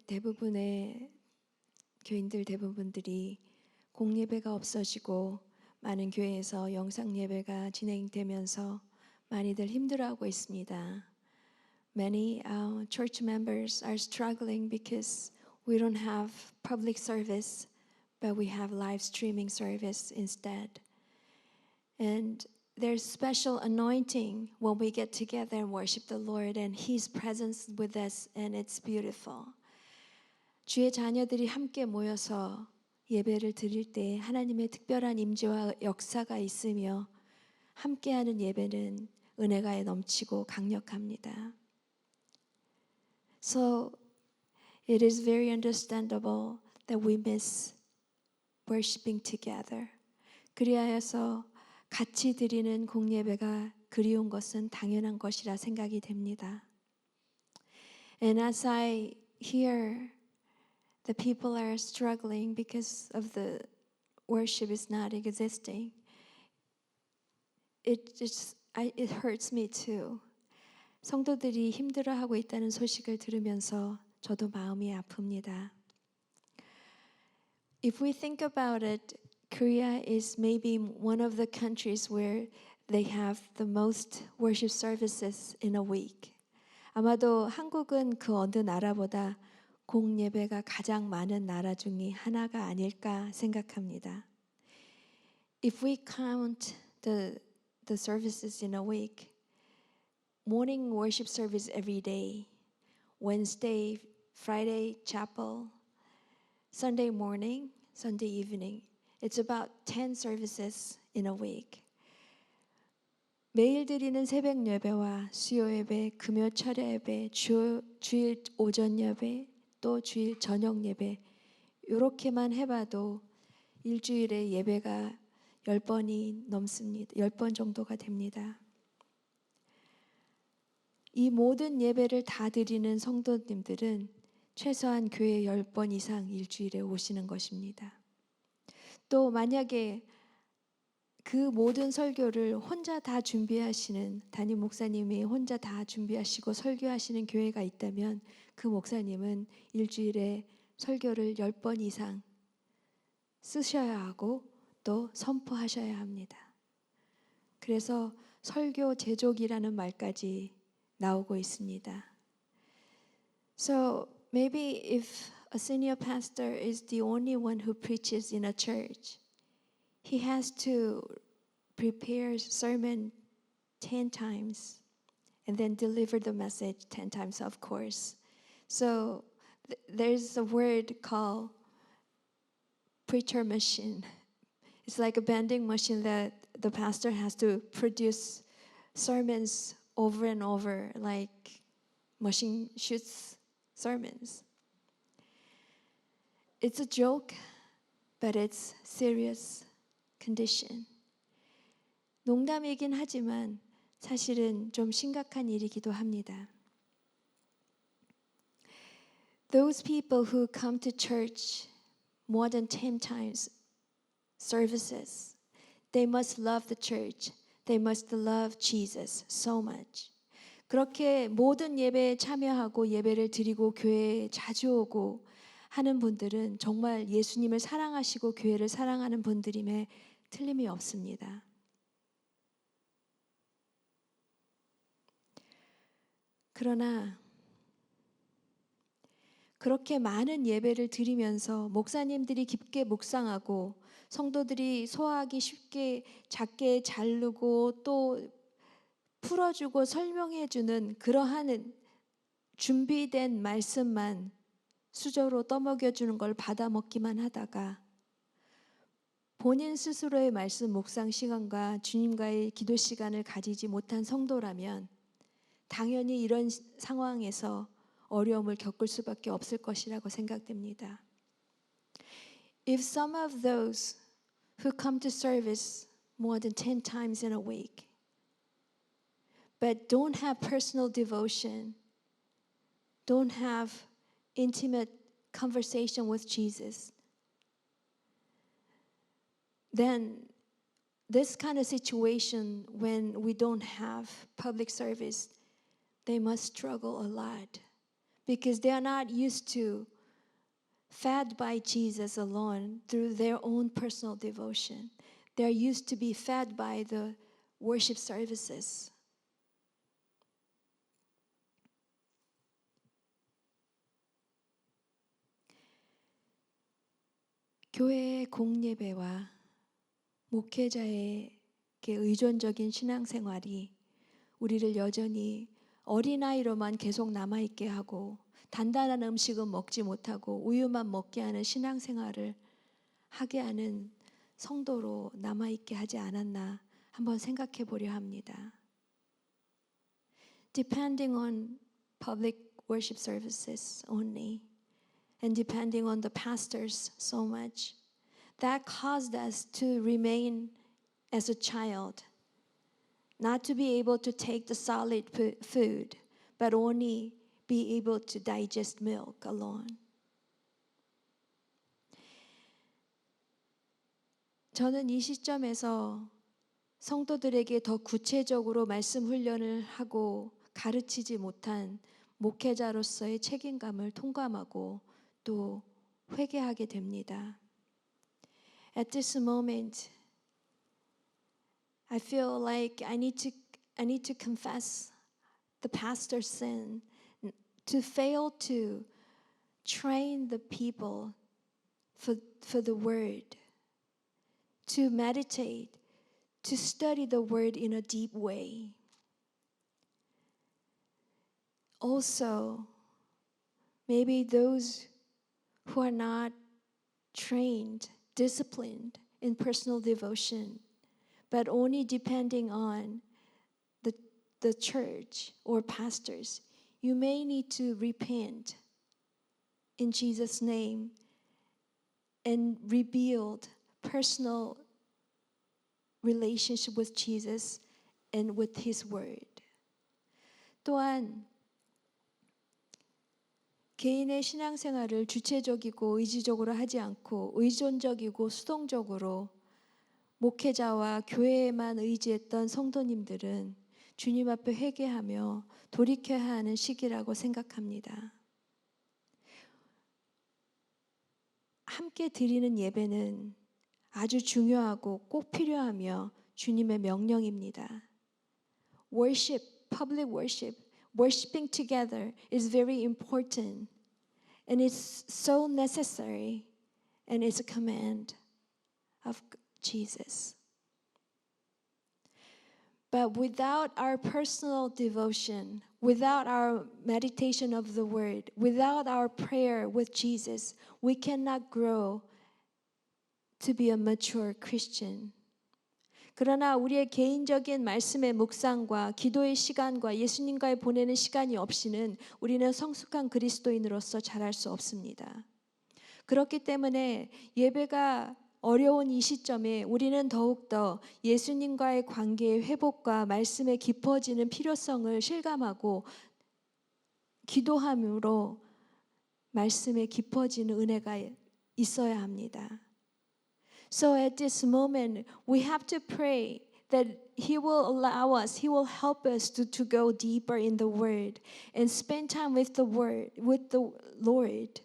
대부분의 교인들 대부분들이 공예배가 없어지고 많은 교회에서 영상 예배가 진행되면서 많이들 힘들어하고 있습니다. Many church members are struggling because we don't have public service, but we have live streaming service instead. And there's special anointing when we get together and worship the Lord and His presence with us, and it's beautiful. 주의 자녀들이 함께 모여서 예배를 드릴 때 하나님의 특별한 임재와 역사가 있으며 함께하는 예배는 은혜가 넘치고 강력합니다. So it is very understandable that we miss worshiping together. 그리하여서 같이 드리는 공예배가 그리운 것은 당연한 것이라 생각이 됩니다. And as I hear the people are struggling because of the worship is not existing, it hurts me too. 성도들이 힘들어하고 있다는 소식을 들으면서 저도 마음이 아픕니다. If we think about it, Korea is maybe one of the countries where they have the most worship services in a week. 아마도 한국은 그 어느 나라보다 공예배가 가장 많은 나라 중에 하나가 아닐까 생각합니다. If we count the services in a week, morning worship service every day, Wednesday, Friday chapel, Sunday morning, Sunday evening. It's about 10 services in a week. 매일 드리는 새벽 예배와 수요 예배, 금요 철야 예배, 주일 오전 예배, 또 주일 저녁 예배 이렇게만 해봐도 일주일에 예배가 10번이 넘습니다. 10번 정도가 됩니다. 이 모든 예배를 다 드리는 성도님들은 최소한 교회 10번 이상 일주일에 오시는 것입니다. 또 만약에 그 모든 설교를 혼자 다 준비하시는 담임 목사님이 혼자 다 준비하시고 설교하시는 교회가 있다면 그 목사님은 일주일에 설교를 10번 이상 쓰셔야 하고 또 선포하셔야 합니다. 그래서 설교 제족이라는 말까지 나오고 있습니다. So maybe if a senior pastor is the only one who preaches in a church, he has to prepare sermon 10 times and then deliver the message 10 times, of course. So there's a word called preacher machine. It's like a vending machine that the pastor has to produce sermons over and over, like machine shoots sermons. It's a joke, but it's serious condition. 농담이긴 하지만 사실은 좀 심각한 일이기도 합니다. Those people who come to church more than 10 times services, they must love the church. They must love Jesus so much. 그렇게 모든 예배에 참여하고 예배를 드리고 교회에 자주 오고 하는 분들은 정말 예수님을 사랑하시고 교회를 사랑하는 분들임에 틀림이 없습니다. 그러나 그렇게 많은 예배를 드리면서 목사님들이 깊게 묵상하고 성도들이 소화하기 쉽게 작게 자르고 또 풀어주고 설명해주는 그러한 준비된 말씀만 수저로 떠먹여주는 걸 받아먹기만 하다가 본인 스스로의 말씀 묵상 시간과 주님과의 기도 시간을 가지지 못한 성도라면 당연히 이런 상황에서 어려움을 겪을 수밖에 없을 것이라고 생각됩니다. If some of those who come to service more than 10 times in a week but don't have personal devotion, don't have intimate conversation with Jesus, then this kind of situation when we don't have public service, they must struggle a lot because they are not used to fed by Jesus alone through their own personal devotion. They're used to be fed by the worship services. 교회의 공예배와 목회자에게 의존적인 신앙생활이 우리를 여전히 어린아이로만 계속 남아있게 하고 단단한 음식은 먹지 못하고 우유만 먹게 하는 신앙생활을 하게 하는 성도로 남아있게 하지 않았나 한번 생각해 보려 합니다. Depending on public worship services only and depending on the pastors so much, that caused us to remain as a child, not to be able to take the solid food, but only be able to digest milk alone. 저는 이 시점에서 성도들에게 더 구체적으로 말씀 훈련을 하고 가르치지 못한 목회자로서의 책임감을 통감하고 또 회개하게 됩니다. At this moment, I feel like I need to confess the pastor's sin, to fail to train the people for the word, to meditate, to study the word in a deep way. Also, maybe those who are not trained, disciplined in personal devotion, but only depending on the church or pastors, you may need to repent in Jesus' name and rebuild personal relationship with Jesus and with His Word. 또한 개인의 신앙생활을 주체적이고 의지적으로 하지 않고 의존적이고 수동적으로 목회자와 교회에만 의지했던 성도님들은 주님 앞에 회개하며 돌이켜야 하는 시기라고 생각합니다. 함께 드리는 예배는 아주 중요하고 꼭 필요하며 주님의 명령입니다. Worship, public worship, worshiping together is very important and it's so necessary and it's a command of Jesus. But without our personal devotion, without our meditation of the word, without our prayer with Jesus, we cannot grow to be a mature Christian. 그러나 우리의 개인적인 말씀의 묵상과 기도의 시간과 예수님과의 보내는 시간이 없이는 우리는 성숙한 그리스도인으로서 자랄 수 없습니다. 그렇기 때문에 예배가 어려운 이 시점에 우리는 더욱더 예수님과의 관계의 회복과 말씀에 깊어지는 필요성을 실감하고 기도함으로 말씀에 깊어지는 은혜가 있어야 합니다. So at this moment, we have to pray that He will allow us, He will help us to go deeper in the Word and spend time with the Word, with the Lord,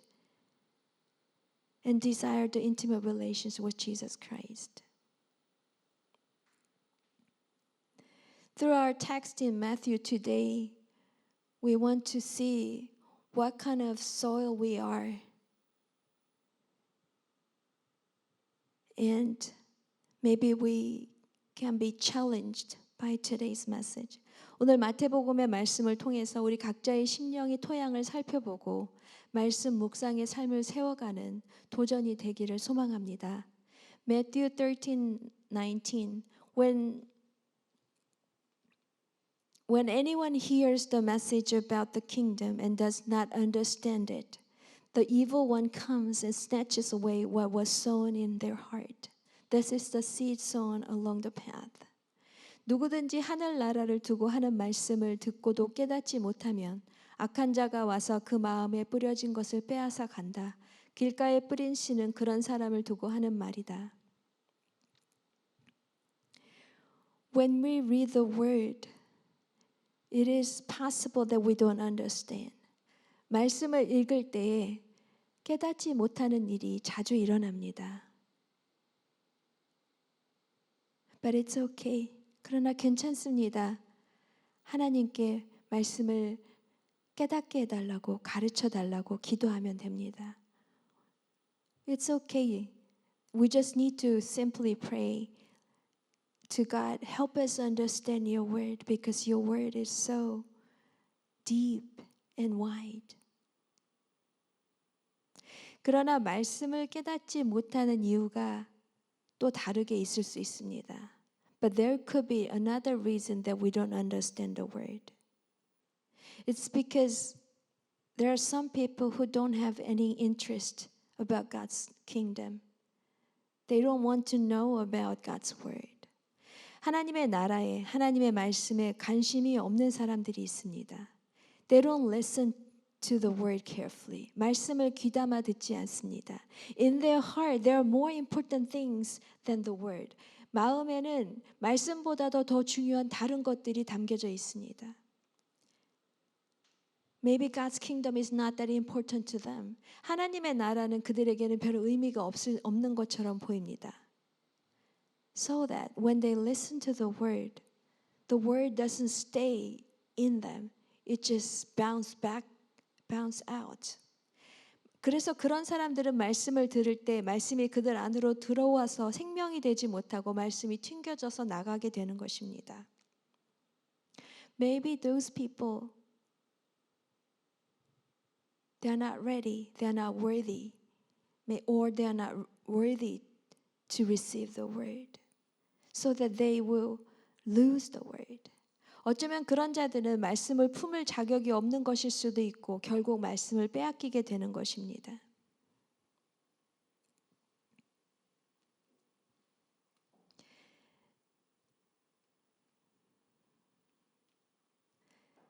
and desire the intimate relations with Jesus Christ. Through our text in Matthew today, we want to see what kind of soil we are. And maybe we can be challenged by today's message. 오늘 마태복음의 말씀을 통해서 우리 각자의 심령의 토양을 살펴보고 말씀 묵상의 삶을 세워가는 도전이 되기를 소망합니다. Matthew 13:19 When anyone hears the message about the kingdom and does not understand it, the evil one comes and snatches away what was sown in their heart. This is the seed sown along the path. 누구든지 하늘 나라를 두고 하는 말씀을 듣고도 깨닫지 못하면 악한 자가 와서 그 마음에 뿌려진 것을 빼앗아 간다. 길가에 뿌린 씨는 그런 사람을 두고 하는 말이다. When we read the word, it is possible that we don't understand. 말씀을 읽을 때에 깨닫지 못하는 일이 자주 일어납니다. But it's okay. 그러나 괜찮습니다. 하나님께 말씀을 깨닫게 해달라고 가르쳐 달라고 기도하면 됩니다. It's okay. We just need to simply pray to God, help us understand your word because your word is so deep and wide. 그러나 말씀을 깨닫지 못하는 이유가 또 다르게 있을 수 있습니다. But there could be another reason that we don't understand the word. It's because there are some people who don't have any interest about God's kingdom. They don't want to know about God's word. 하나님의 나라에, 하나님의 말씀에 관심이 없는 사람들이 있습니다. They don't listen to the word carefully. 말씀을 귀담아 듣지 않습니다. In their heart, there are more important things than the word. 마음에는 말씀보다도 더 중요한 다른 것들이 담겨져 있습니다. Maybe God's kingdom is not that important to them. 하나님의 나라는 그들에게는 별 의미가 없는 것처럼 보입니다. So that when they listen to the word doesn't stay in them. It just bounce out. 그래서 그런 사람들은 말씀을 들을 때 말씀이 그들 안으로 들어와서 생명이 되지 못하고 말씀이 튕겨져서 나가게 되는 것입니다. Maybe those people they're not ready, they're not worthy, or they're not worthy to receive the word, so that they will lose the word. 어쩌면 그런 자들은 말씀을 품을 자격이 없는 것일 수도 있고 결국 말씀을 빼앗기게 되는 것입니다.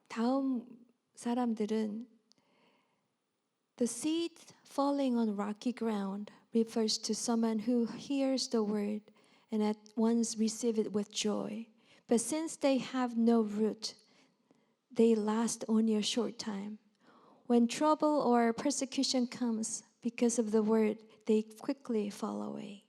다음 사람들은 The seed falling on rocky ground refers to someone who hears the word and at once receive it with joy. But since they have no root, they last only a short time. When trouble or persecution comes because of the word, they quickly fall away.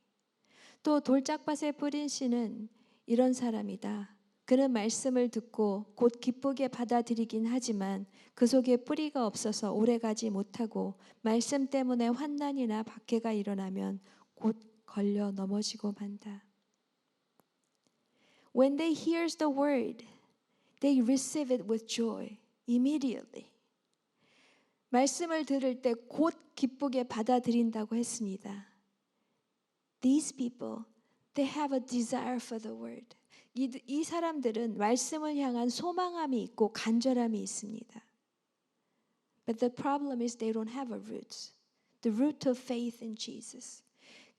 또 돌짝밭에 뿌린 씨는 이런 사람이다. 그는 말씀을 듣고 곧 기쁘게 받아들이긴 하지만 그 속에 뿌리가 없어서 오래가지 못하고 말씀 때문에 환난이나 박해가 일어나면 곧 걸려 넘어지고 만다. When they hears the word, they receive it with joy immediately. 말씀을 들을 때 곧 기쁘게 받아들인다고 했습니다. These people, they have a desire for the word. 이 사람들은 말씀을 향한 소망함이 있고 간절함이 있습니다. But the problem is they don't have a root. The root of faith in Jesus.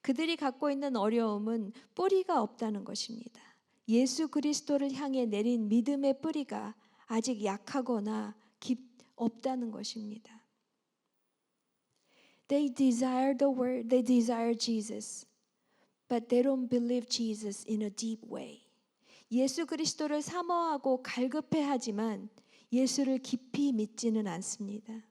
그들이 갖고 있는 어려움은 뿌리가 없다는 것입니다. 예수 그리스도를 향해 내린 믿음의 뿌리가 아직 약하거나 없다는 것입니다. They desire the word, they desire Jesus, but they don't believe Jesus in a deep way. 예수 그리스도를 사모하고 갈급해하지만 예수를 깊이 믿지는 않습니다.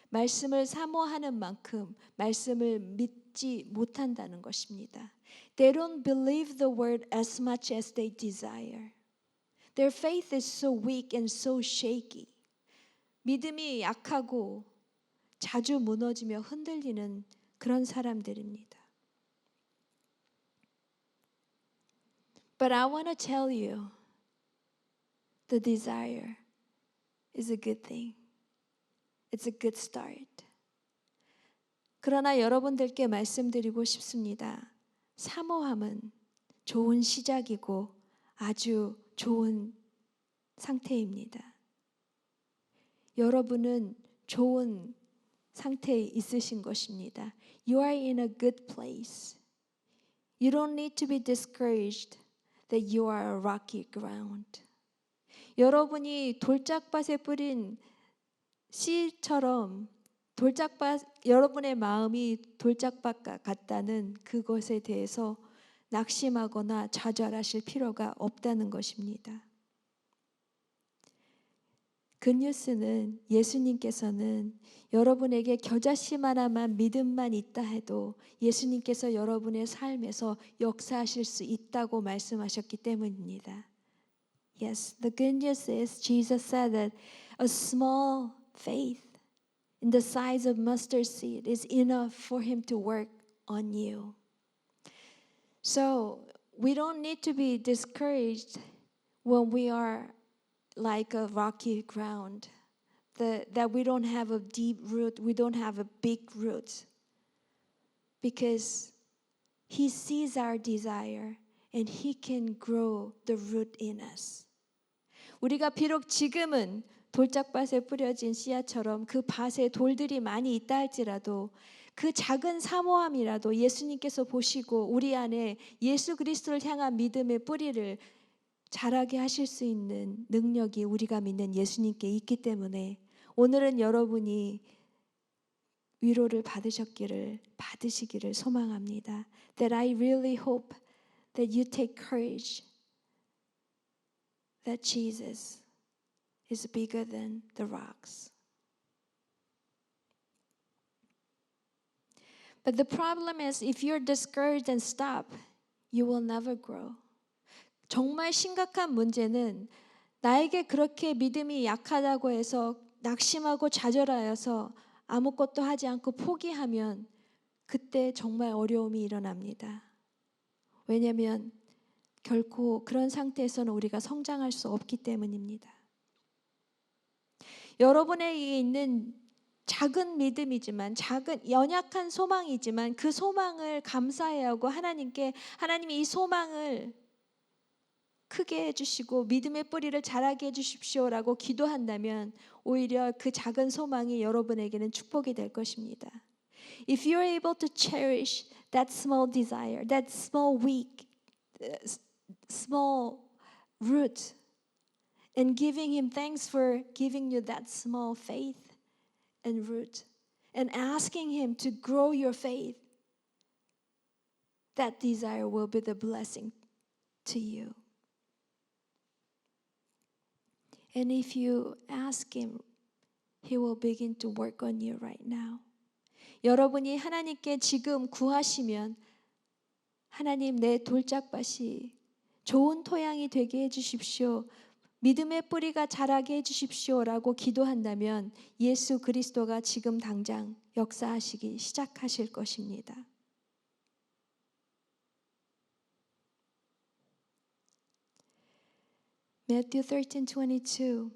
말씀을 사모하는 만큼 말씀을 믿지 못한다는 것입니다. They don't believe the word as much as they desire. Their faith is so weak and so shaky. 믿음이 약하고 자주 무너지며 흔들리는 그런 사람들입니다. But I want to tell you, the desire is a good thing. It's a good start. 그러나 여러분들께 말씀드리고 싶습니다. 사모함은 좋은 시작이고 아주 좋은 상태입니다. 여러분은 좋은 상태에 있으신 것입니다. You are in a good place. You don't need to be discouraged that you are a rocky ground. 여러분이 돌짝밭에 뿌린 씨처럼 여러분의 마음이 돌짝밭 같다는 그것에 대해서 낙심하거나 좌절하실 필요가 없다는 것입니다. 굿뉴스는 예수님께서는 여러분에게 겨자씨 하나만 믿음만 있다 해도 예수님께서 여러분의 삶에서 역사하실 수 있다고 말씀하셨기 때문입니다. Yes, the good news is Jesus said that a small faith in the size of mustard seed is enough for him to work on you. So we don't need to be discouraged when we are like a rocky ground, that we don't have a deep root, we don't have a big root, because he sees our desire and he can grow the root in us. 우리가 비록 지금은 돌짝밭에 뿌려진 씨앗처럼 그 밭에 돌들이 많이 있다 할지라도 그 작은 사모함이라도 예수님께서 보시고 우리 안에 예수 그리스도를 향한 믿음의 뿌리를 자라게 하실 수 있는 능력이 우리가 믿는 예수님께 있기 때문에 오늘은 여러분이 위로를 받으시기를 소망합니다. That I really hope that you take courage that Jesus is bigger than the rocks. But the problem is if you're discouraged and stop, you will never grow. 정말 심각한 문제는 나에게 그렇게 믿음이 약하다고 해서 낙심하고 좌절하여서 아무것도 하지 않고 포기하면 그때 정말 어려움이 일어납니다. 왜냐하면 결코 그런 상태에서는 우리가 성장할 수 없기 때문입니다. 여러분에게 있는 작은 믿음이지만 작은 연약한 소망이지만 그 소망을 감사해야 하고 하나님께 하나님이 이 소망을 크게 해주시고 믿음의 뿌리를 자라게 해주십시오라고 기도한다면 오히려 그 작은 소망이 여러분에게는 축복이 될 것입니다. If you're able to cherish that small desire, that small weak, small root, and giving Him thanks for giving you that small faith and root, and asking Him to grow your faith, that desire will be the blessing to you. And if you ask Him, He will begin to work on you right now. 여러분이 하나님께 지금 구하시면 하나님 내 돌짝밭이 좋은 토양이 되게 해주십시오. 믿음의 뿌리가 자라게 해주십시오라고 기도한다면 예수 그리스도가 지금 당장 역사하시기 시작하실 것입니다. Matthew 13:22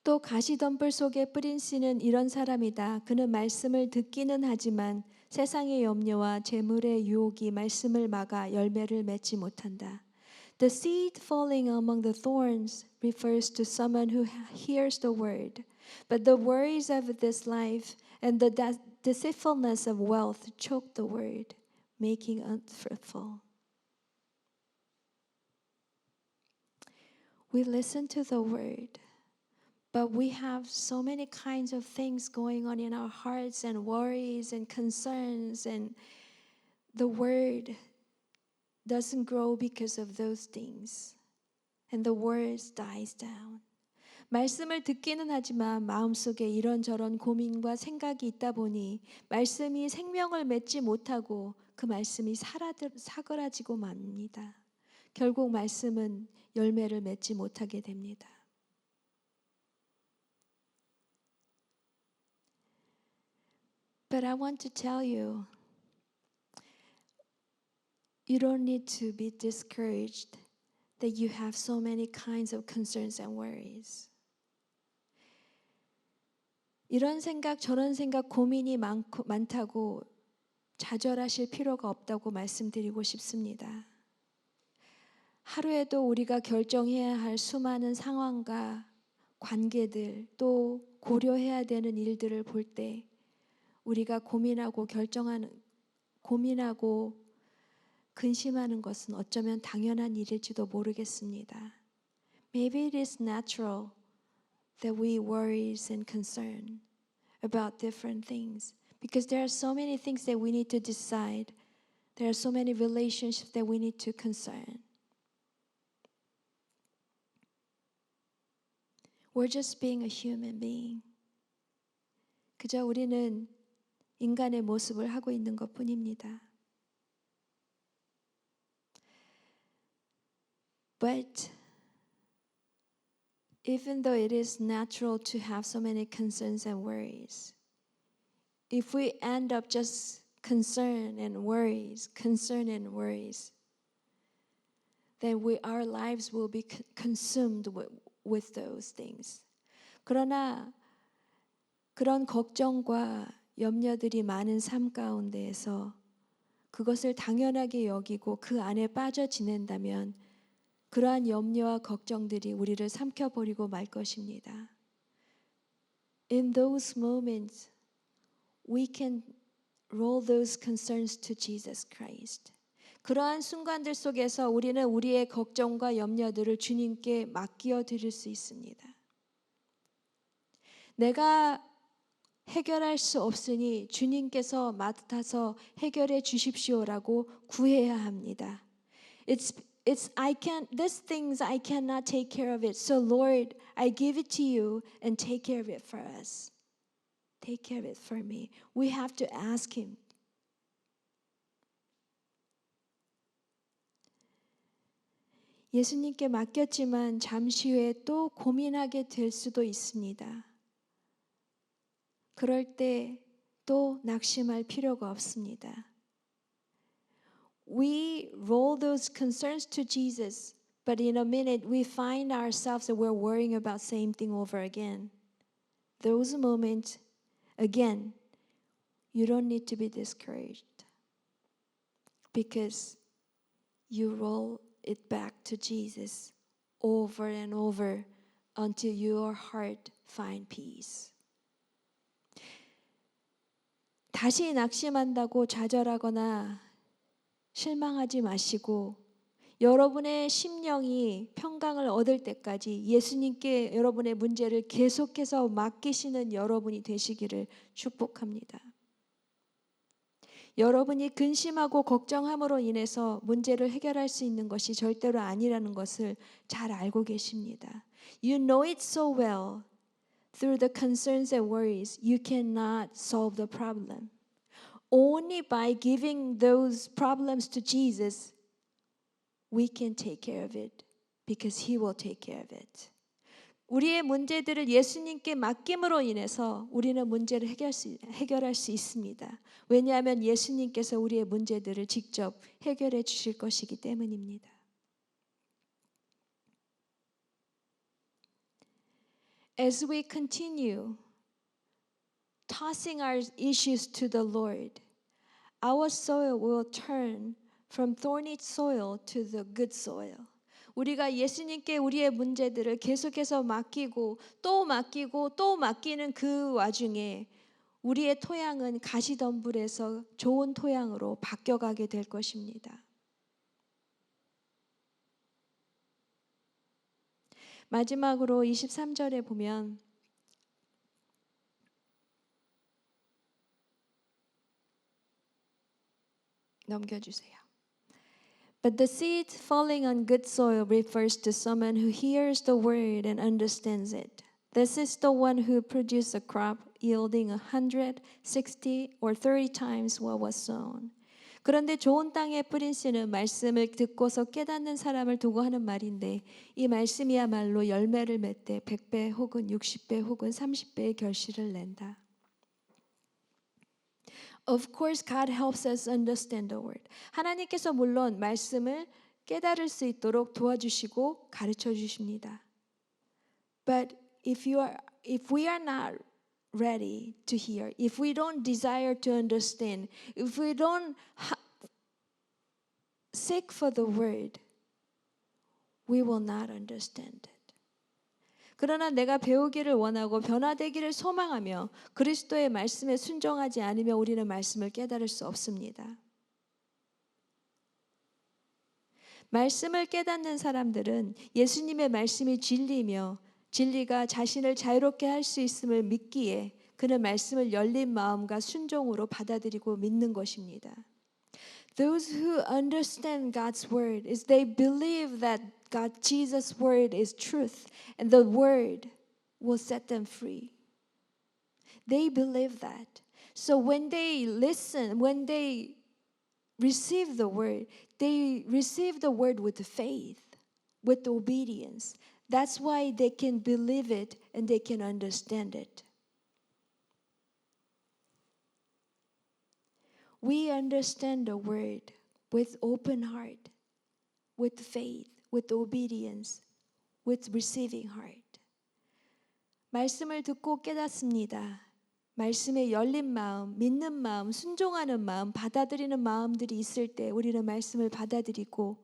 또 가시덤불 속에 뿌린 씨는 이런 사람이다. 그는 말씀을 듣기는 하지만 세상의 염려와 재물의 유혹이 말씀을 막아 열매를 맺지 못한다. The seed falling among the thorns refers to someone who hears the word, but the worries of this life and the deceitfulness of wealth choke the word, making unfruitful. We listen to the word, but we have so many kinds of things going on in our hearts and worries and concerns, and the word doesn't grow because of those things, and the word dies down. 말씀을 듣기는 하지만 마음속에 이런저런 고민과 생각이 있다 보니 말씀이 생명을 맺지 못하고 그 말씀이 사그라지고 맙니다. 결국 말씀은 열매를 맺지 못하게 됩니다. But I want to tell you, you don't need to be discouraged that you have so many kinds of concerns and worries. 이런 생각 저런 생각 고민이 많다고 좌절하실 필요가 없다고 말씀드리고 싶습니다. 하루에도 우리가 결정해야 할 수많은 상황과 관계들 또 고려해야 되는 일들을 볼 때 우리가 고민하고 근심하는 것은 어쩌면 당연한 일일지도 모르겠습니다. Maybe it is natural that we worry and concern about different things because there are so many things that we need to decide. There are so many relationships that we need to concern. We're just being a human being. 그저 우리는 인간의 모습을 하고 있는 것뿐입니다. But even though it is natural to have so many concerns and worries, if we end up just concern and worries, then our lives will be consumed with those things. 그러나 그런 걱정과 염려들이 많은 삶 가운데에서 그것을 당연하게 여기고 그 안에 빠져 지낸다면 그러한 염려와 걱정들이 우리를 삼켜버리고 말 것입니다. In those moments, we can roll those concerns to Jesus Christ. 그러한 순간들 속에서 우리는 우리의 걱정과 염려들을 주님께 맡겨 드릴 수 있습니다. 내가 해결할 수 없으니 주님께서 맡아서 해결해 주십시오라고 구해야 합니다. These things I cannot take care of it. So Lord, I give it to you and take care of it for us. Take care of it for me. We have to ask him. 예수님께 맡겼지만 잠시 후에 또 고민하게 될 수도 있습니다. 그럴 때 또 낙심할 필요가 없습니다. We roll those concerns to Jesus, but in a minute we find ourselves that we're worrying about same thing over again. Those moments, again, you don't need to be discouraged because you roll it back to Jesus over and over until your heart find peace. 다시 낙심한다고 좌절하거나 실망하지 마시고 여러분의 심령이 평강을 얻을 때까지 예수님께 여러분의 문제를 계속해서 맡기시는 여러분이 되시기를 축복합니다. 여러분이 근심하고 걱정함으로 인해서 문제를 해결할 수 있는 것이 절대로 아니라는 것을 잘 알고 계십니다. You know it so well. Through the concerns and worries, you cannot solve the problem. Only by giving those problems to Jesus, we can take care of it because He will take care of it. 우리의 문제들을 예수님께 맡김으로 인해서 우리는 문제를 해결할 수 있습니다. 왜냐하면 예수님께서 우리의 문제들을 직접 해결해 주실 것이기 때문입니다. As we continue tossing our issues to the Lord, our soil will turn from thorny soil to the good soil. 우리가 예수님께 우리의 문제들을 계속해서 맡기고 또 맡기는 그 와중에 우리의 토양은 가시덤불에서 좋은 토양으로 바뀌어가게 될 것입니다. 마지막으로 23절에 보면 넘겨주세요. But the seed falling on good soil refers to someone who hears the word and understands it. This is the one who produces a crop yielding 100, 60, or 30 times what was sown. 그런데 좋은 땅에 뿌린 씨는 말씀을 듣고서 깨닫는 사람을 두고 하는 말인데 이 말씀이야말로 열매를 맺되 100배 혹은 60배 혹은 30배의 결실을 낸다. Of course, God helps us understand the word. 하나님께서 물론 말씀을 깨달을 수 있도록 도와주시고 가르쳐 주십니다. But if we are not ready to hear, if we don't desire to understand, if we don't seek for the word, we will not understand it. 그러나 내가 배우기를 원하고 변화되기를 소망하며 그리스도의 말씀에 순종하지 않으며 우리는 말씀을 깨달을 수 없습니다. 말씀을 깨닫는 사람들은 예수님의 말씀이 진리이며 진리가 자신을 자유롭게 할 수 있음을 믿기에 그는 말씀을 열린 마음과 순종으로 받아들이고 믿는 것입니다. Those who understand God's word is they believe that God, Jesus' word is truth, and the word will set them free. They believe that. So when they listen, when they receive the word, they receive the word with faith, with obedience. That's why they can believe it and they can understand it. We understand the word with open heart, with faith, with obedience, with receiving heart. 말씀을 듣고 깨닫습니다. 말씀에 열린 마음, 믿는 마음, 순종하는 마음, 받아들이는 마음들이 있을 때 우리는 말씀을 받아들이고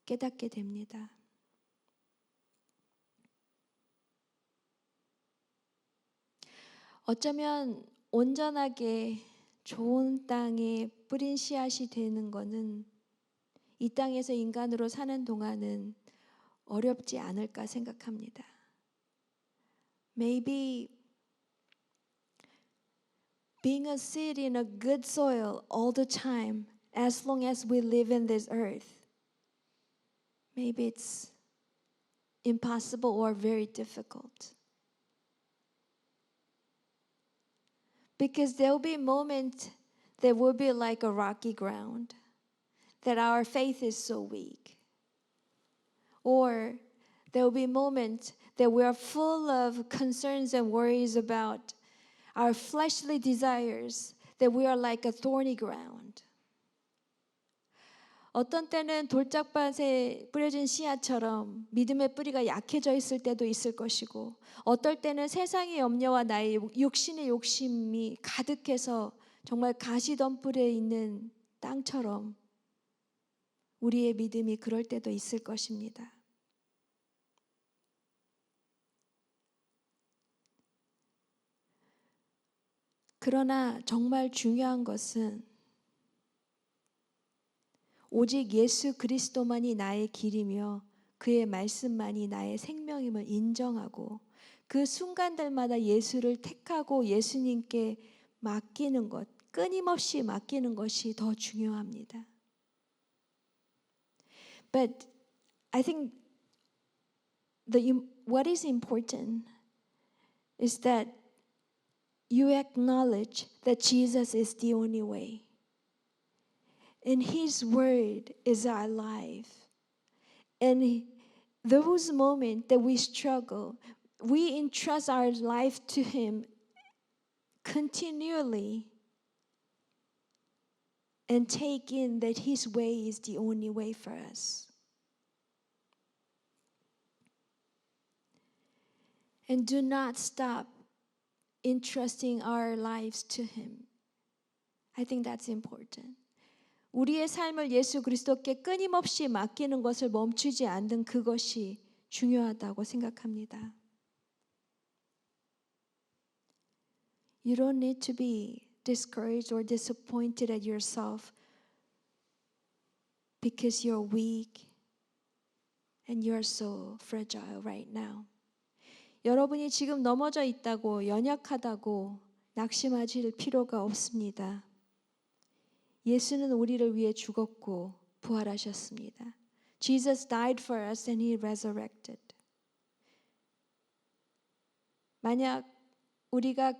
깨닫게 됩니다. 어쩌면 온전하게 좋은 땅에 뿌린 씨앗이 되는 것은 이 땅에서 인간으로 사는 동안은 어렵지 않을까 생각합니다. Maybe being a seed in a good soil all the time, as long as we live in this earth, maybe it's impossible or very difficult. Because there will be moments that will be like a rocky ground, that our faith is so weak. Or there will be moments that we are full of concerns and worries about our fleshly desires, that we are like a thorny ground. 어떤 때는 돌짝밭에 뿌려진 씨앗처럼 믿음의 뿌리가 약해져 있을 때도 있을 것이고, 어떨 때는 세상의 염려와 나의 육신의 욕심이 가득해서 정말 가시덤불에 있는 땅처럼 우리의 믿음이 그럴 때도 있을 것입니다. 그러나 정말 중요한 것은 오직 예수 그리스도만이 나의 길이며 그의 말씀만이 나의 생명임을 인정하고 그 순간들마다 예수를 택하고 예수님께 맡기는 것, 끊임없이 맡기는 것이 더 중요합니다. But I think what is important is that you acknowledge that Jesus is the only way. And His word is our life. And those moments that we struggle, we entrust our life to Him continually and take in that His way is the only way for us. And do not stop entrusting our lives to Him. I think that's important. 우리의 삶을 예수 그리스도께 끊임없이 맡기는 것을 멈추지 않는 그것이 중요하다고 생각합니다. You don't need to be discouraged or disappointed at yourself because you're weak and you're so fragile right now. 여러분이 지금 넘어져 있다고, 연약하다고 낙심하실 필요가 없습니다. 예수는 우리를 위해 죽었고 부활하셨습니다. Jesus died for us and He resurrected. 만약 우리가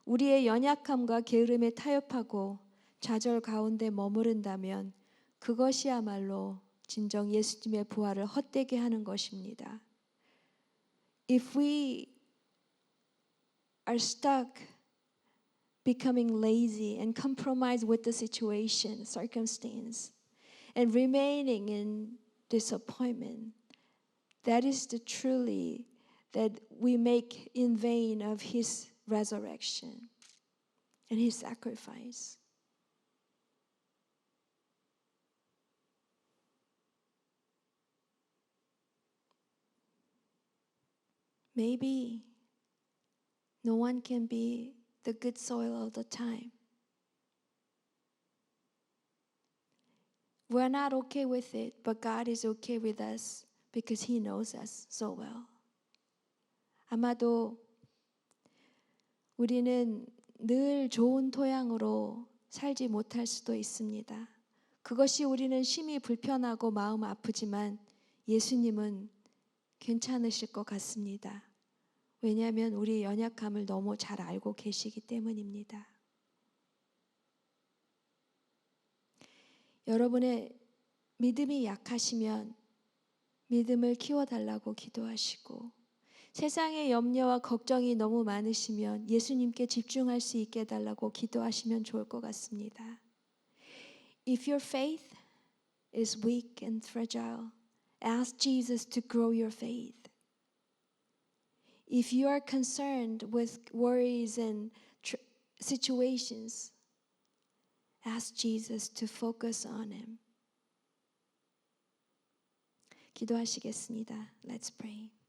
우리의 연약함과 게으름에 타협하고 좌절 가운데 머무른다면 그것이야말로 진정 예수님의 부활을 헛되게 하는 것입니다. If we are stuck becoming lazy and compromise with the situation, circumstance, and remaining in disappointment, that is the truly that we make in vain of His resurrection and His sacrifice. Maybe no one can be the good soil all the time. We're not okay with it, but God is okay with us because He knows us so well. 아마도 우리는 늘 좋은 토양으로 살지 못할 수도 있습니다. 그것이 우리는 심히 불편하고 마음 아프지만 예수님은 괜찮으실 것 같습니다. 왜냐하면 우리의 연약함을 너무 잘 알고 계시기 때문입니다. 여러분의 믿음이 약하시면 믿음을 키워달라고 기도하시고, 세상의 염려와 걱정이 너무 많으시면 예수님께 집중할 수 있게 해달라고 기도하시면 좋을 것 같습니다. If your faith is weak and fragile, ask Jesus to grow your faith. If you are concerned with worries and situations, ask Jesus to focus on Him. 기도하시겠습니다. Let's pray.